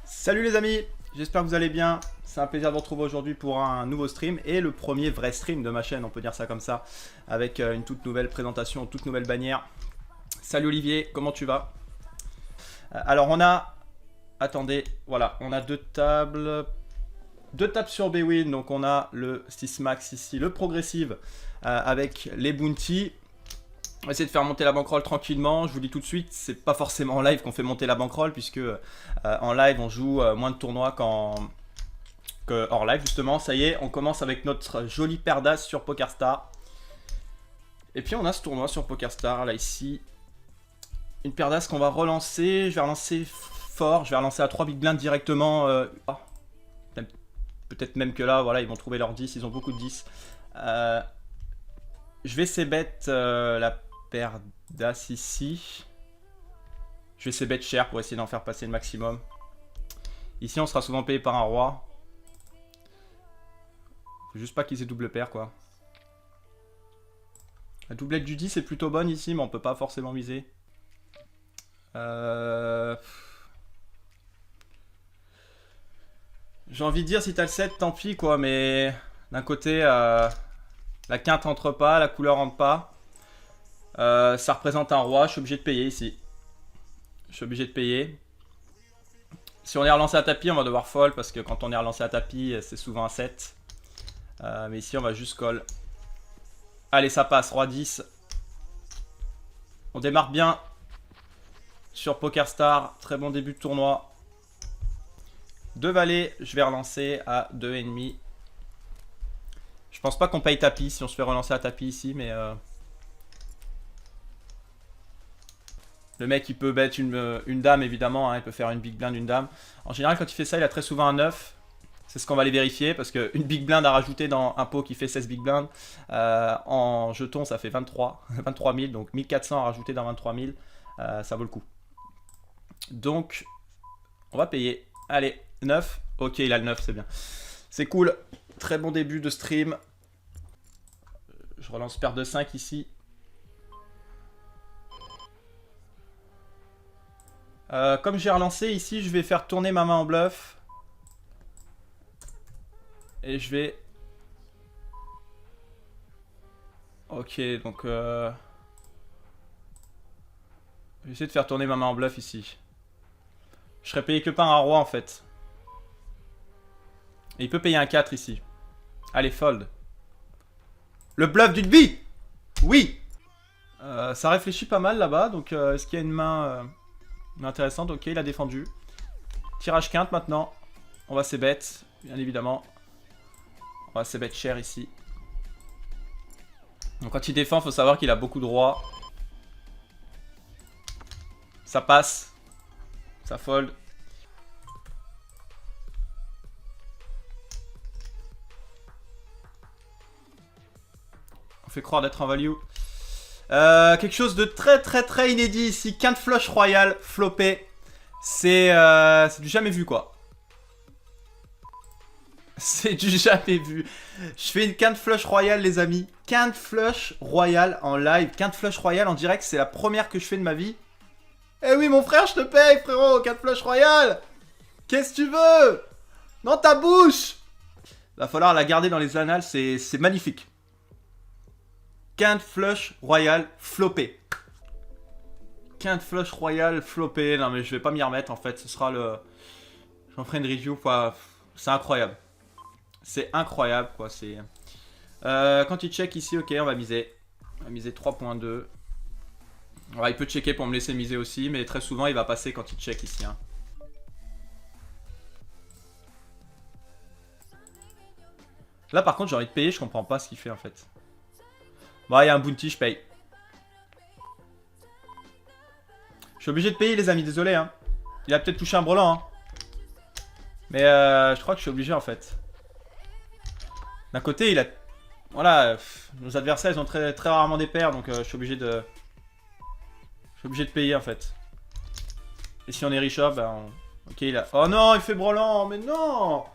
Salut les amis, j'espère que vous allez bien. C'est un plaisir de vous retrouver aujourd'hui pour un nouveau stream et le premier vrai stream de ma chaîne, on peut dire ça comme ça, avec une toute nouvelle présentation, une toute nouvelle bannière. Salut Olivier, comment tu vas? Alors on a, attendez, voilà, on a deux tables sur Bwin, donc on a le 6 max ici, le progressive avec les bounty. On va essayer de faire monter la bankroll tranquillement. Je vous dis tout de suite, c'est pas forcément en live qu'on fait monter la bankroll, puisque en live on joue moins de tournois qu'en hors live justement. Ça y est, on commence avec notre jolie paire d'as sur PokerStar. Et puis on a ce tournoi sur PokerStar là ici. Une paire d'as qu'on va relancer. Je vais relancer fort, je vais relancer à 3 big blinds directement. Peut-être même que là, voilà, ils vont trouver leur 10, ils ont beaucoup de 10. Je vais c-bet la paire d'as ici. Je vais c-bet cher pour essayer d'en faire passer le maximum. Ici, on sera souvent payé par un roi. Faut juste pas qu'ils aient double paire, quoi. La doublette du 10 est plutôt bonne ici, mais on peut pas forcément miser. J'ai envie de dire, si t'as le 7, tant pis, quoi, mais d'un côté, la quinte rentre pas, la couleur rentre pas. Ça représente un roi, je suis obligé de payer ici. Je suis obligé de payer. Si on est relancé à tapis, on va devoir fold parce que quand on est relancé à tapis, c'est souvent un 7. Mais ici, on va juste call. Allez, ça passe, roi 10. On démarre bien sur PokerStar. Très bon début de tournoi. 2 valets, je vais relancer à 2,5. Je pense pas qu'on paye tapis si on se fait relancer à tapis ici, mais... Le mec, il peut bet une dame, évidemment, hein, il peut faire une big blind, une dame. En général, quand il fait ça, il a très souvent un 9. C'est ce qu'on va aller vérifier, parce qu'une big blind à rajouter dans un pot qui fait 16 big blind, en jetons, ça fait 23 000, donc 1400 à rajouter dans 23 000, ça vaut le coup. Donc, on va payer. Allez, 9. Ok, il a le 9, c'est bien. C'est cool. Très bon début de stream. Je relance paire de 5 ici. Comme j'ai relancé ici, je vais faire tourner ma main en bluff. Et je vais... Ok, donc... Je vais essayer de faire tourner ma main en bluff ici. Je serais payé que par un roi en fait. Et il peut payer un 4 ici. Allez, fold. Le bluff d'une bille. Oui. Ça réfléchit pas mal là-bas. Donc est-ce qu'il y a une main intéressante? Ok, il a défendu. Tirage quinte maintenant. On va c-bet, bien évidemment. On va c-bet cher ici. Donc quand il défend, il faut savoir qu'il a beaucoup de rois. Ça passe. Ça fold. On fait croire d'être en value. Quelque chose de très inédit ici. Quinte flush royal flopé. C'est du jamais vu quoi. C'est du jamais vu. Je fais une quinte flush royal les amis. Quinte flush royal en live. Quinte flush royal en direct. C'est la première que je fais de ma vie. Eh oui mon frère, je te paye frérot. Quinte flush royal. Qu'est-ce que tu veux? Dans ta bouche. Va falloir la garder dans les annales. C'est magnifique. Quinte flush royal flopé. Quinte flush royal flopé. Non mais je vais pas m'y remettre en fait. Ce sera le... J'en ferai une review quoi. C'est incroyable. C'est incroyable quoi. C'est... quand il check ici, ok, on va miser. On va miser 3.2. Ouais, il peut checker pour me laisser miser aussi. Mais très souvent il va passer quand il check ici. Hein. Là par contre j'ai envie de payer. Je comprends pas ce qu'il fait en fait. Bon, il y a un bounty, je paye. Je suis obligé de payer les amis, désolé. Hein. Il a peut-être touché un brelan. Hein. Mais je crois que je suis obligé en fait. D'un côté, il a... Voilà, nos adversaires, ils ont très rarement des paires. Donc je suis obligé de... Je suis obligé de payer en fait. Et si on est riche, ben... Ok, il a... Oh non, il fait brelan, mais non.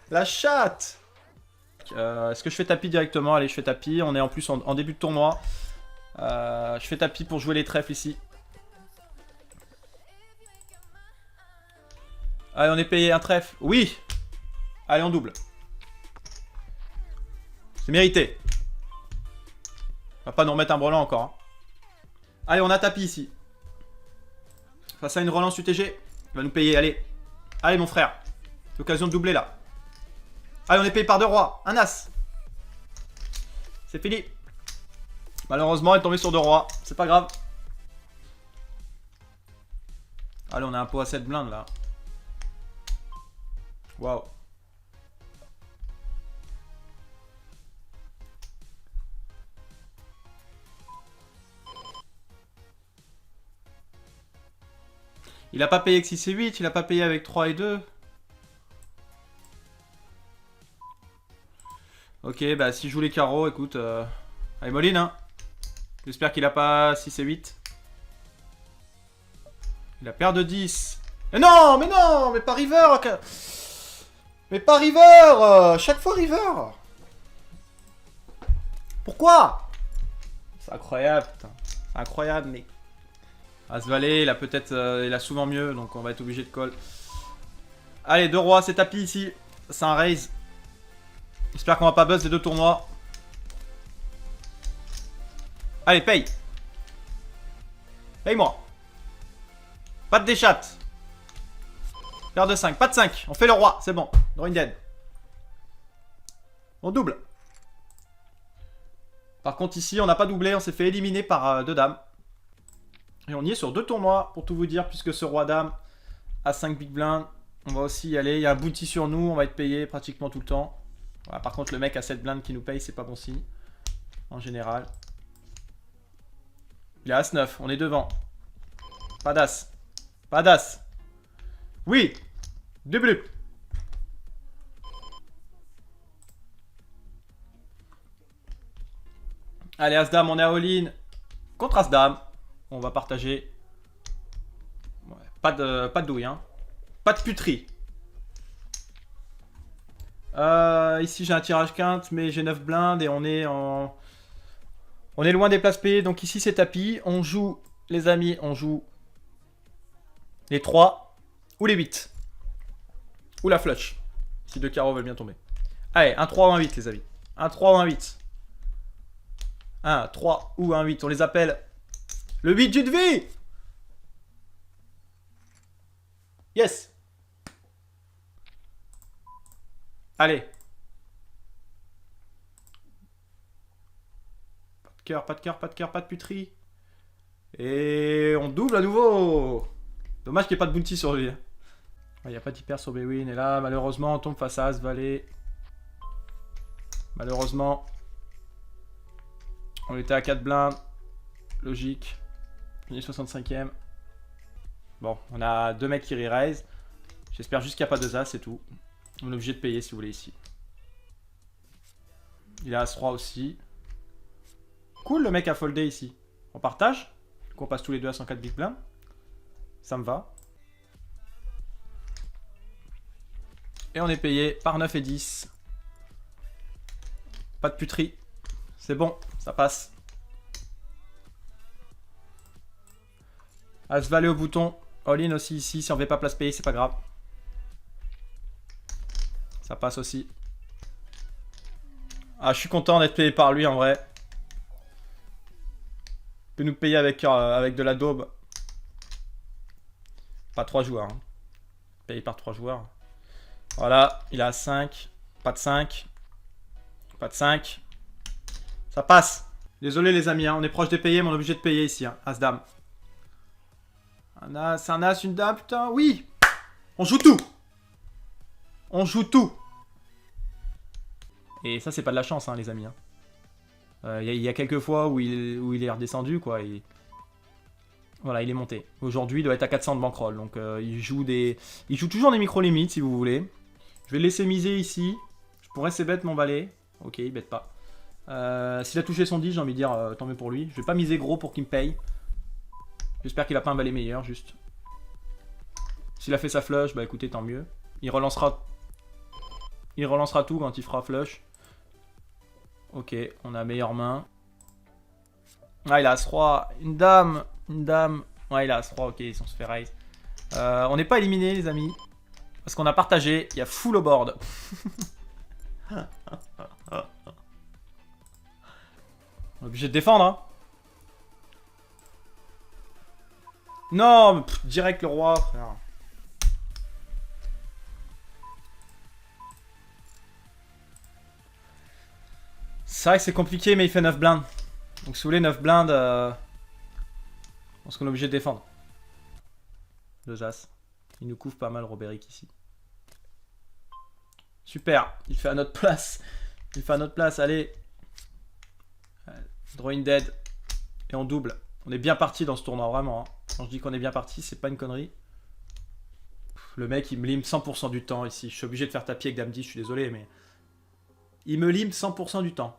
La chatte. Est-ce que je fais tapis directement? Allez, je fais tapis. On est en plus en début de tournoi. Je fais tapis pour jouer les trèfles ici. Allez, on est payé un trèfle. Oui. Allez, on double. C'est mérité. On va pas nous remettre un brelan encore. Hein. Allez, on a tapis ici. Face à une relance UTG. Il va nous payer, allez. Allez, mon frère. L'occasion de doubler, là. Allez, on est payé par 2 rois. Un as. C'est fini. Malheureusement, elle est tombée sur 2 rois. C'est pas grave. Allez, on a un pot à 7 blindes, là. Waouh. Il a pas payé avec 6 et 8, il a pas payé avec 3 et 2. Ok, bah s'il joue les carreaux, écoute. Allez, Moline, hein. J'espère qu'il a pas 6 et 8. Il a paire de 10. Mais non, mais pas river. Mais pas river. Chaque fois river. Pourquoi? C'est incroyable, putain. C'est incroyable, mec. As-Valet, il a peut-être... il a souvent mieux, donc on va être obligé de call. Allez, 2 rois, c'est tapis ici. C'est un raise. J'espère qu'on va pas buzz les 2 tournois. Allez, paye. Paye-moi. Pas de déchat. Paire de 5, pas de 5. On fait le roi, c'est bon. Drawing dead. On double. Par contre, ici, on n'a pas doublé. On s'est fait éliminer par 2 dames. Et on y est sur 2 tournois, pour tout vous dire, puisque ce roi-dame a 5 big blinds. On va aussi y aller. Il y a un bounty sur nous, on va être payé pratiquement tout le temps. Voilà, par contre, le mec a 7 blindes qui nous paye, c'est pas bon signe. En général. Il a As-9, on est devant. Pas d'As. Pas d'As. Oui. Double. Allez, As-Dame, on est à all-in. Contre As-Dame. On va partager. Ouais, pas de douille, hein. Pas de puterie. Ici, j'ai un tirage quinte, mais j'ai 9 blindes et on est en... On est loin des places payées, donc ici, c'est tapis. On joue, les amis, on joue les 3 ou les 8. Ou la flush. Si 2 carreaux veulent bien tomber. Allez, un 3 ou un 8, les amis. Un 3 ou un 8. Un 3 ou un 8. On les appelle le 8 du de vie. Yes. Allez. Pas de cœur, pas de cœur, pas de cœur, pas de puterie. Et on double à nouveau. Dommage qu'il n'y ait pas de bounty sur lui. Il n'y a pas d'hyper sur Bewin. Et là, malheureusement, on tombe face à As-Valet. Malheureusement. On était à 4 blindes. Logique. On est 65ème. Bon, on a 2 mecs qui re-raise. J'espère juste qu'il n'y a pas de As, c'est tout. On est obligé de payer si vous voulez ici. Il a As-3 aussi. Cool, le mec a foldé ici. On partage. Du coup, on passe tous les deux à 104 big blinds. Ça me va. Et on est payé par 9 et 10. Pas de puterie. C'est bon, ça passe. As-Valet au bouton. All-in aussi ici. Si on ne veut pas place payée, c'est pas grave. Ça passe aussi. Ah, je suis content d'être payé par lui en vrai. Il peut nous payer avec de la daube. Pas 3 joueurs. Hein. Payé par 3 joueurs. Voilà, il a 5. Pas de 5. Pas de 5. Ça passe. Désolé les amis, hein. On est proche des payés, mais on est obligé de payer ici. Hein. As-Dame. Un As, un As, une Dame, putain, oui. On joue tout. On joue tout. Et ça, c'est pas de la chance, hein, les amis. Il y a quelques fois où il est redescendu, quoi. Et... Voilà, il est monté. Aujourd'hui, il doit être à 400 de bankroll. Donc, il joue toujours des micro-limites, si vous voulez. Je vais le laisser miser ici. Je pourrais c'est bête mon valet. Ok, il bête pas. S'il a touché son 10, j'ai envie de dire tant mieux pour lui. Je vais pas miser gros pour qu'il me paye. J'espère qu'il a pas un valet meilleur, juste. S'il a fait sa flush, bah écoutez, tant mieux. Il relancera tout quand il fera flush. Ok, on a meilleure main. Ah, il a As-3. Une dame. Une dame. Ouais, il a As-3. Ok, on se fait raise. On n'est pas éliminé, les amis. Parce qu'on a partagé, il y a full au board. On est obligé de défendre, hein. Non, pff, direct le roi, frère. C'est vrai que c'est compliqué, mais il fait 9 blindes. Donc si vous voulez 9 blindes, je pense qu'on est obligé de défendre. 2 as. Il nous couvre pas mal Robéric ici. Super, il fait à notre place. Il fait à notre place, allez. Drawing dead. Et on double. On est bien parti dans ce tournoi, vraiment. Hein. Quand je dis qu'on est bien parti, c'est pas une connerie. Le mec, il me lime 100% du temps ici. Je suis obligé de faire tapis avec Dame 10, je suis désolé, mais... Il me lime 100% du temps.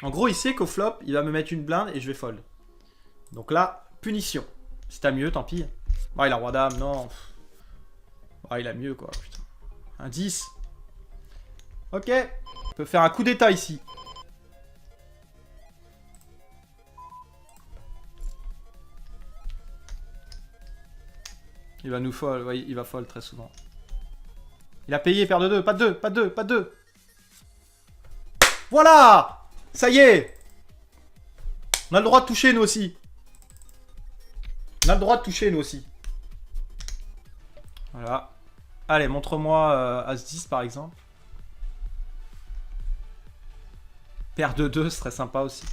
En gros, il sait qu'au flop, il va me mettre une blinde et je vais fold. Donc là, punition. Si t'as mieux, tant pis. Ah, il a roi dame, non. Ah, il a mieux, quoi. Putain. Un 10. Ok. On peut faire un coup d'état ici. Il va nous fold. Ouais, il va fold très souvent. Il a payé, paire de 2. Pas de 2, pas de 2, pas de 2. Voilà! Ça y est! On a le droit de toucher, nous aussi. On a le droit de toucher, nous aussi. Voilà. Allez, montre-moi As-10, par exemple. Paire de 2, ce serait sympa aussi.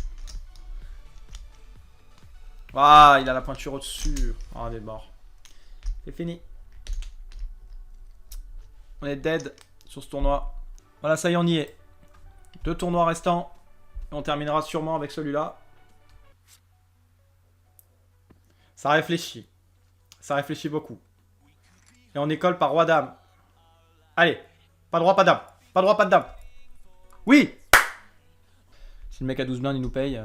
Ah, il a la pointure au-dessus. Ah, on est mort. C'est fini. On est dead sur ce tournoi. Voilà, ça y est, on y est. 2 tournois restants. Et on terminera sûrement avec celui-là. Ça réfléchit. Ça réfléchit beaucoup. Et on école par roi-dame. Allez. Pas de roi, pas de dame. Pas de roi, pas de dame. Oui! Si le mec a 12 blindes, il nous paye.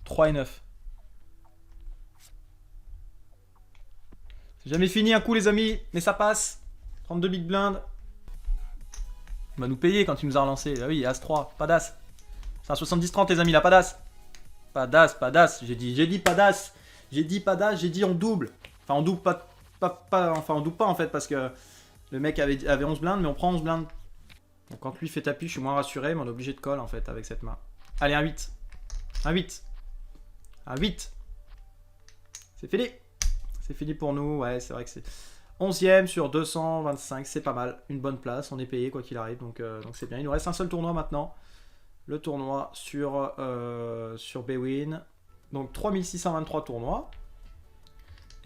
3 et 9. C'est jamais fini un coup, les amis. Mais ça passe. 32 big blindes. Il va nous payer quand il nous a relancé. Ah oui, As-3, pas d'As. C'est un 70-30 les amis, là, pas d'As. Pas d'As, pas d'As. J'ai dit pas d'As. J'ai dit pas d'As, j'ai dit on double. Enfin on double pas, enfin on double pas en fait parce que le mec avait 11 blindes mais on prend 11 blindes. Donc quand lui fait tapis, je suis moins rassuré mais on est obligé de call en fait avec cette main. Allez, un 8. Un 8. Un 8. C'est fini. C'est fini pour nous, ouais c'est vrai que c'est... 11ème sur 225, c'est pas mal. Une bonne place, on est payé quoi qu'il arrive, donc c'est bien. Il nous reste un seul tournoi maintenant. Le tournoi sur Bwin. Donc 3623 tournois.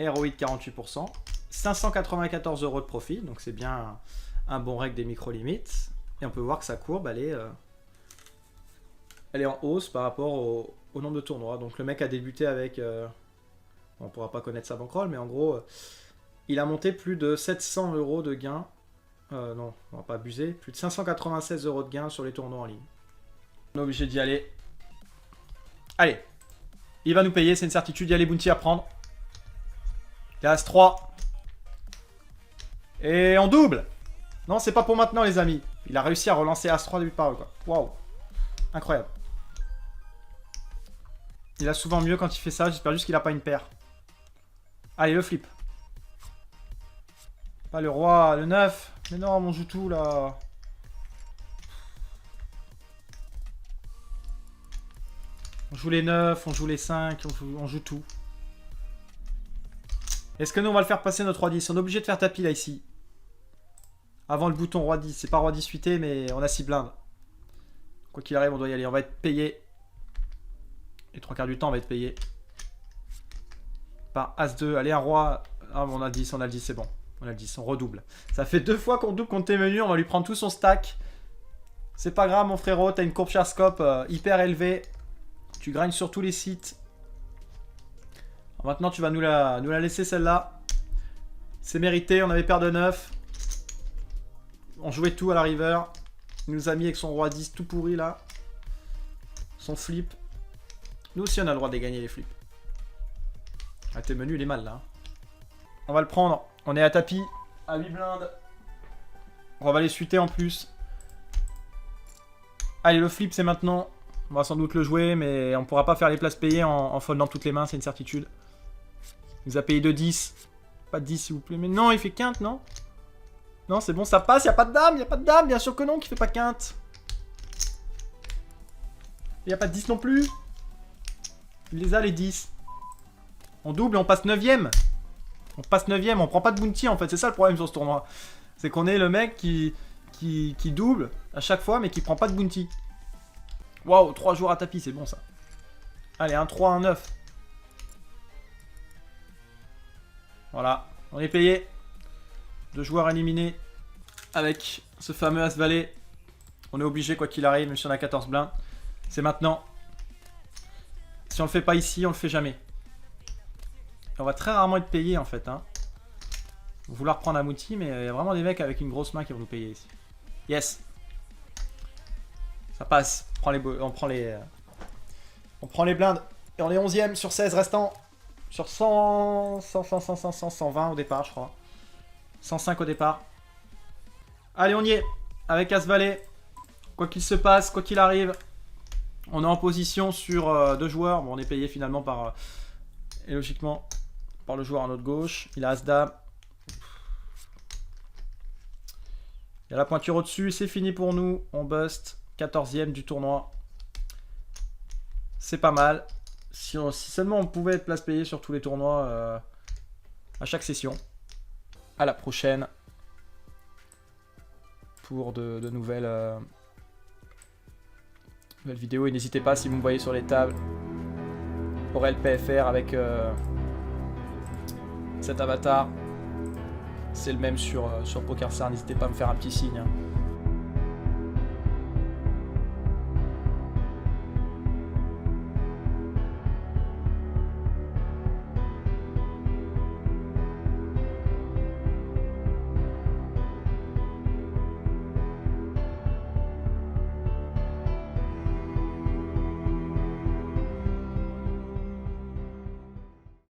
ROI de 48%. 594 € de profit, donc c'est bien un bon règle des micro-limites. Et on peut voir que sa courbe, elle est en hausse par rapport au nombre de tournois. Donc le mec a débuté avec... on ne pourra pas connaître sa bankroll, mais en gros... il a monté plus de 700 € de gains. Non, on va pas abuser. Plus de 596 € de gains sur les tournois en ligne. On est obligé d'y aller. Allez. Il va nous payer, c'est une certitude. Il y a les bounty à prendre. Il y a As-3. Et on double. Non, c'est pas pour maintenant, les amis. Il a réussi à relancer As-3 début de parole, quoi. Waouh. Incroyable. Il a souvent mieux quand il fait ça. J'espère juste qu'il a pas une paire. Allez, le flip. Pas le roi, le 9. Mais non, on joue tout là. On joue les 9, on joue les 5, on joue tout. Est-ce que nous on va le faire passer notre roi 10? On est obligé de faire tapis là ici. Avant le bouton roi 10. C'est pas roi 10 suité mais on a 6 blindes. Quoi qu'il arrive on doit y aller. On va être payé. Les 3 quarts du temps on va être payé. Par As-2. Allez un roi. Ah on a 10, on a le 10, c'est bon. On a le 10, on redouble. Ça fait 2 fois qu'on double contre tes menus, on va lui prendre tout son stack. C'est pas grave mon frérot, t'as une courbe Sharescope hyper élevée. Tu gagnes sur tous les sites. Alors maintenant tu vas nous la laisser celle-là. C'est mérité, on avait paire de 9. On jouait tout à la river. Il nous a mis avec son roi 10 tout pourri là. Son flip. Nous aussi on a le droit de les gagner les flips. Ah tes menus il est mal là. On va le prendre. On est à tapis, à 8 blindes. On va les suiter en plus. Allez, le flip, c'est maintenant. On va sans doute le jouer, mais on pourra pas faire les places payées en foldant toutes les mains, c'est une certitude. Il nous a payé 2-10. pas 10 s'il vous plaît. Mais non, il fait quinte, non? Non, c'est bon, ça passe, y a pas de dame, y a pas de dame, bien sûr que non, qui fait pas quinte. Y a pas de 10 non plus. Il les a les 10. On double et on passe 9ème. On passe 9ème, on prend pas de bounty en fait, c'est ça le problème sur ce tournoi. C'est qu'on est le mec qui double à chaque fois mais qui prend pas de bounty. Waouh, 3 joueurs à tapis, c'est bon ça. Allez, 1 3, 1 9. Voilà, on est payé. 2 joueurs éliminés avec ce fameux As-Valet. On est obligé quoi qu'il arrive, même si on a 14 blindes. C'est maintenant. Si on le fait pas ici, on le fait jamais. Et on va très rarement être payé en fait. Hein. Vouloir prendre un bounty, mais il y a vraiment des mecs avec une grosse main qui vont nous payer ici. Yes. Ça passe. On prend les blindes. Et on est 11ème sur 16 restants. Sur 120 au départ, je crois. 105 au départ. Allez, on y est. Avec As-Valet. Quoi qu'il se passe, quoi qu'il arrive. On est en position sur 2 joueurs. Bon, on est payé finalement par... et logiquement, par le joueur à notre gauche. Il a As-Dame. Il y a la pointure au-dessus. C'est fini pour nous. On bust. 14ème du tournoi. C'est pas mal. Si seulement on pouvait être place payée sur tous les tournois à chaque session. À la prochaine. Pour de nouvelles vidéos. Et n'hésitez pas si vous me voyez sur les tables. Aurel PFR avec cet avatar. C'est le même sur PokerStars. N'hésitez pas à me faire un petit signe. Hein.